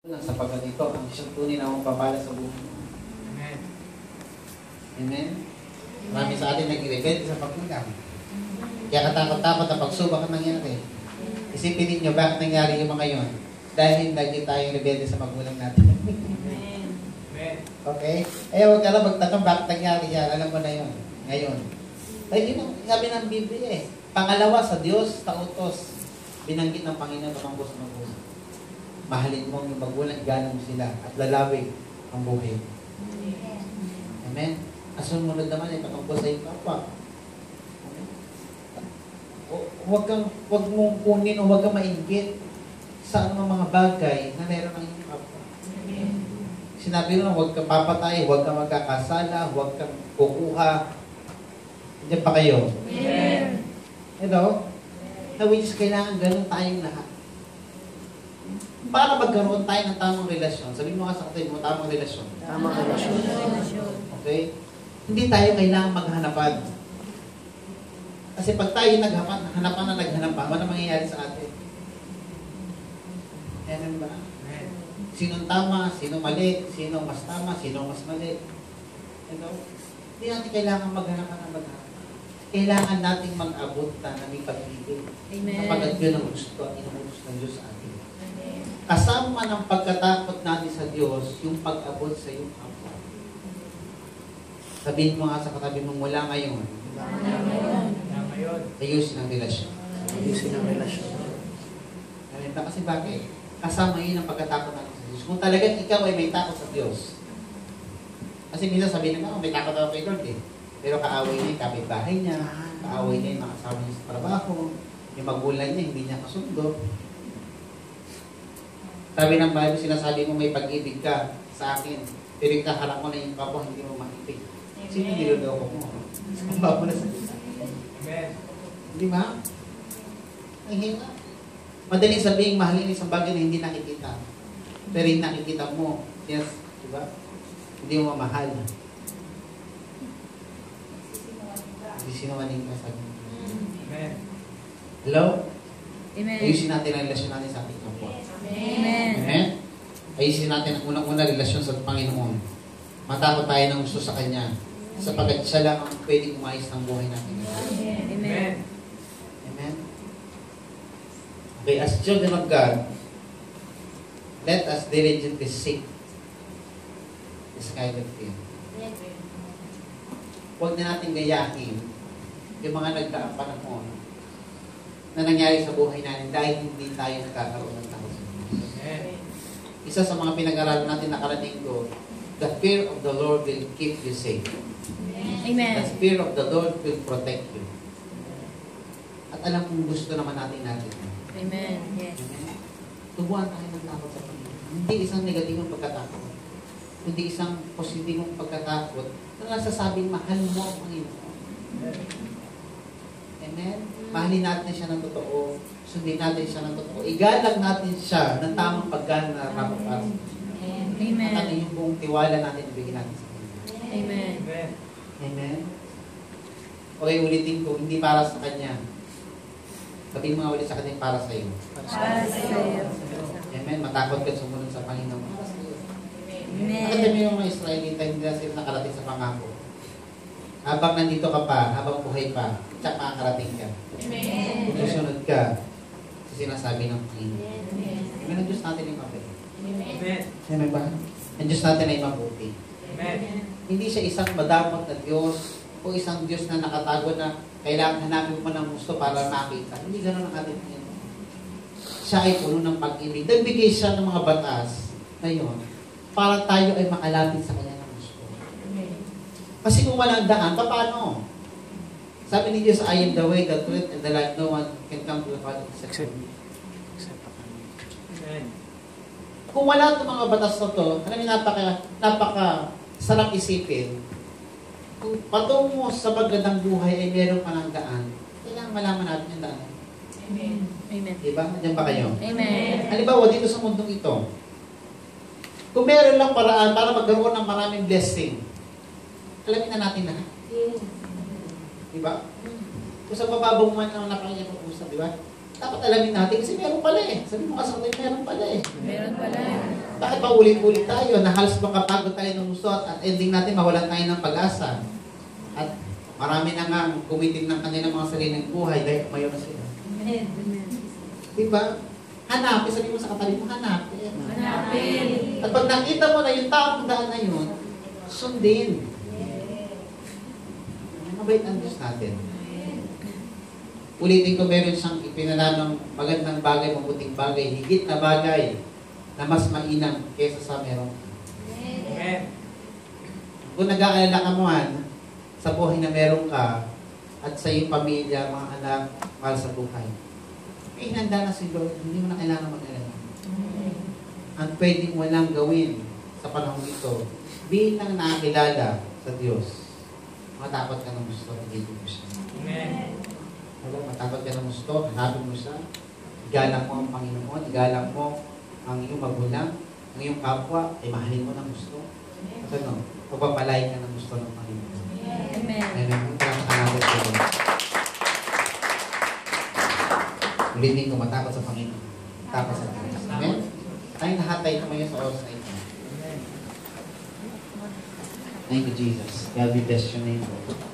Sapagkat ito ang siyang tunay na magpapala sa buhay. Amen. Amen? Marami sa atin nag-rebelde sa pagkulang. Kaya katakot-takot na pagsubok ang nangyari. Isipin ninyo, bakit nangyari yung mga yon? Dahil lagi tayong rebelde sa magulang natin. Amen. Okay? Kaya huwag ka lang magtanong bakit nangyari yan. Alam mo na yun. Ngayon. Dahil yun ang sabi ng Biblia eh. Pangalawa sa Diyos, tautos. Binanggit ng Panginoon ang sa magulang. Mahalin mo yung magulang, igalang mo sila at lalawig ang buhay. Amen? At sumunod naman ay patungkol sa iyong kapwa. Huwag mong kunin o huwag kang mainggit sa anong mga bagay na meron ng iyong kapwa. Sinabi mo, huwag kang papatay, huwag kang magkakasala, huwag kang kukuha. Diyan pa kayo? Amen. Hello? Na which is kailangan ganun tayong lahat. Para magkaroon tayo ng tamang relasyon. Sabihin mo nga sa kapatid mo, tamang relasyon. Tamang relasyon. Okay? Hindi tayo kailangan maghanapan. Kasi pag tayo hanapan na naghanapan, ano mangyayari sa atin? Amen ba? Amen. Sinong tama, sinong mali, sinong mas tama, sinong mas mali. Hindi natin kailangan maghanapan ng maghanapan. Kailangan nating mag-abot na may pag-ibig. Amen. Kapag yun ang gusto at inuutos ng Diyos sa atin. Kasama ng pagkatakot natin sa Diyos, yung pag-abot sa iyong kapwa. Sabihin mo nga sa katabi mo, mula ngayon, ayusin ang relasyon. Ayusin ang relasyon. Kasi bakit? Kasama yun ang pagkatakot natin sa Diyos. Kung talagang ikaw ay may takot sa Diyos. Kasi minsan sabihin na, may takot ako kay Lord eh. Pero kaaway niya yung kapitbahay niya, kaaway niya yung makasama niya sa trabaho, yung magulang niya, hindi niya kasundo. Sabi ng Bible, sinasabi mo may pag-ibig ka sa akin. Pero ikaharap mo na yung kapwa, hindi mo makipig. Sino niloloko mo? Ang babo na sa kita. Amen. Di ba? Ay, hina. Madaling sabihin, mahalin isang bagay na hindi nakikita. Pero yung nakikita mo, yes, di ba? Hindi mo mamahal. Hindi sinungaling ka sa akin. Amen. Hello? Amen. Ayusin natin ang relasyon natin sa ating kapwa. Amen. Amen? Ayusin natin ang unang-una relasyon sa Panginoon. Matakot tayo ng gusto sa Kanya. Sapagkat siya lang ang pwedeng umayos ng buhay natin. Amen. Amen? Okay, as children of God, let us diligently seek this kind of thing. Huwag na natin gayahin yung mga nagdaang panahon na nangyari sa buhay natin dahil hindi tayo nagkakaroon ng takot sa Diyos. Amen. Isa sa mga pinag-aralan natin nakarating ko, the fear of the Lord will keep you safe. Amen. The fear of the Lord will protect you. At alam kong gusto naman natin. Amen. Yes. Amen? Tubuhan tayo ng takot sa Panginoon. Hindi isang negatibong pagkatakot. Hindi isang positibong pagkatakot na nasasabing mahal mo ang Panginoon. Amen? Mahalin natin siya ng totoo. Sundin natin siya ng totoo. Igalang natin siya ng tamang paggalang na narapat para sa Panginoon. Amen. At yung buong tiwala natin ibigin natin sa Panginoon. Amen. Amen. Amen? Okay, ulitin ko, hindi para sa Kanya. Sabihin mga ulit sa Kanya, para sa iyo. Para sa iyo. Amen? Matakot ka sumunod sa Panginoon. Para sa iyo. Nakita Amen. mo yung mga Israelita, hindi na sila nakarating sa pangako. Habang nandito ka pa, habang buhay pa, tsak makakarating ka. Kung susunod ka sa sinasabi ng Panginoon. Amen? Ang Diyos natin ay mabait. Amen. Amen ba? Ang Diyos natin ay mabuti. Amen. Hindi siya isang madamot na Diyos o isang Diyos na nakatago na kailangan hanapin mo ng gusto para makita. Hindi ganoon ang ating Panginoon. Siya ay puno ng pag-ibig. Nagbigay siya ng mga batas na yun para tayo ay makalapit sa Kanya ng gusto. Kasi kung walang daan, paano? Sabi ni Diyos, I am the way, the truth, and the life. No one can come to the Father except me. Amen. Kung wala itong mga batas na ito, alam niyo, napaka sarap isipin. Kung patungo sa magandang buhay ay meron pa ng daan, kailangan malaman natin yung daan. Amen. Diba? Diyan ba kayo? Amen. Halimbawa, dito sa mundong ito, kung meron lang paraan para magkaroon ng maraming blessing, alamin na natin lahat. Diba? Kung sa bababong man ang napakinggan-usap, diba? Dapat alamin natin kasi meron pala eh. Sabi mo kasama tayo, meron pala eh. Meron pala. paulit-ulit tayo na halos makapagod tayo ng gusto at ending natin mawalan tayo ng pag-asa. At marami na nga kumitin ng kanilang mga sariling buhay dahil umayaw na sila. Amen. Diba? Hanapin, sabi mo sa katabi mo, hanapin. Hanapin. At pag nakita mo na yung taong daan na yun, sundin. Mabait ang Diyos natin. Ulitin ko, meron siyang ipinalanong magandang bagay, mabuting bagay, higit na bagay na mas mainam kaysa sa meron. Amen. Kung nag-aalala ka man sa buhay na meron ka at sa iyong pamilya, mga anak, mahal sa buhay, may hinanda na si Lord, hindi mo na kailangan mag-alala. Ang pwedeng walang gawin sa panahon ito, bilang nakakilala sa Diyos, matakot ka ng gusto, hindi mo siya. Amen. Wala, matakot ka ng gusto, hanapin mo siya, igalang mo ang Panginoon, igalang mo ang iyong magulang, ang iyong kapwa, ay mahalin mo ng gusto. At ano, pagpapalain ka ng gusto ng Panginoon. Amen. Amen. Salamat ka natin sa Lord. Ulitin ko, matakot sa Panginoon. Matakot sa Diyos. Amen? Tayong lahat tayo tumayo sa oras na ito. Amen. Thank you, Jesus. God bless your name, Lord.